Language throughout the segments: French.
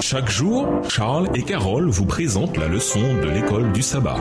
Chaque jour, Charles et Carole vous présentent la leçon de l'école du sabbat.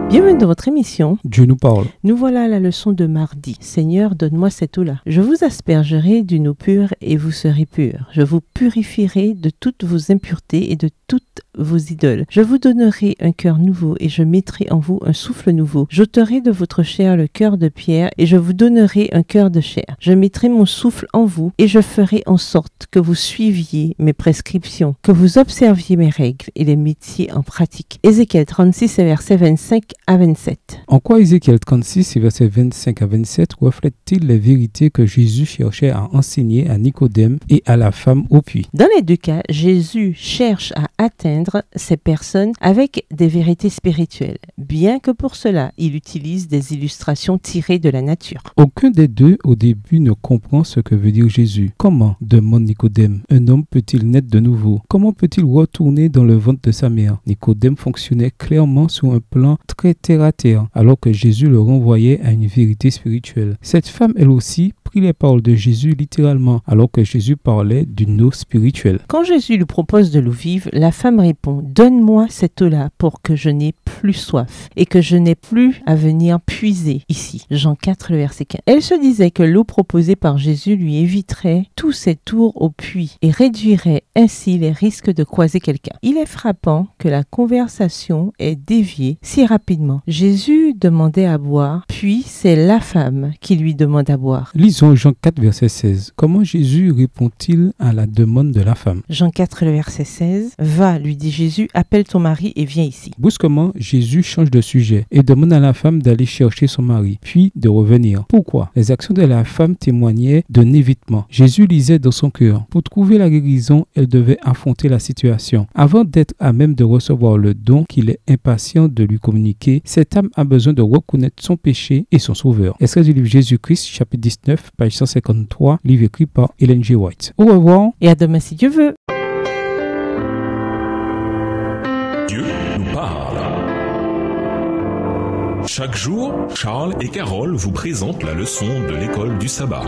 Bienvenue dans votre émission. Dieu nous parle. Nous voilà à la leçon de mardi. Seigneur, donne-moi cette eau-là. Je vous aspergerai d'une eau pure et vous serez purs. Je vous purifierai de toutes vos impuretés et de toutes vos idoles. Je vous donnerai un cœur nouveau et je mettrai en vous un souffle nouveau. J'ôterai de votre chair le cœur de pierre et je vous donnerai un cœur de chair. Je mettrai mon souffle en vous et je ferai en sorte que vous suiviez mes prescriptions, que vous observiez mes règles et les mettiez en pratique. Ézéchiel 36, versets 25 à 27. En quoi Ézéchiel 36, versets 25 à 27 reflète-t-il les vérités que Jésus cherchait à enseigner à Nicodème et à la femme au puits? Dans les deux cas, Jésus cherche à atteindre ces personnes avec des vérités spirituelles, bien que pour cela, il utilise des illustrations tirées de la nature. Aucun des deux au début ne comprend ce que veut dire Jésus. Comment, demande Nicodème, un homme peut-il naître de nouveau? Comment peut-il retourner dans le ventre de sa mère? Nicodème fonctionnait clairement sur un plan très terre-à-terre, alors que Jésus le renvoyait à une vérité spirituelle. Cette femme, elle aussi, prit les paroles de Jésus littéralement, alors que Jésus parlait d'une eau spirituelle. Quand Jésus lui propose de l'eau vive, la femme répond « Donne-moi cette eau-là pour que je n'ai plus soif et que je n'ai plus à venir puiser ici. » Jean 4, le verset 15. Elle se disait que l'eau proposée par Jésus lui éviterait tous ses tours au puits et réduirait ainsi les risques de croiser quelqu'un. Il est frappant que la conversation ait dévié si rapidement. Jésus demandait à boire, puis c'est la femme qui lui demande à boire. Lisons Jean 4, verset 16. Comment Jésus répond-il à la demande de la femme? Jean 4, le verset 16. « Va, lui dit Jésus, appelle ton mari et viens ici. » Brusquement, Jésus change de sujet et demande à la femme d'aller chercher son mari, puis de revenir. Pourquoi? Les actions de la femme témoignaient d'un évitement. Jésus lisait dans son cœur. Pour trouver la guérison, elle devait affronter la situation. Avant d'être à même de recevoir le don qu'il est impatient de lui communiquer, cette âme a besoin de reconnaître son péché et son sauveur. Extrait du livre Jésus-Christ, chapitre 19, page 153, livre écrit par Ellen G. White. Au revoir. Et à demain si Dieu veut. Dieu nous parle. Chaque jour, Charles et Carole vous présentent la leçon de l'école du sabbat.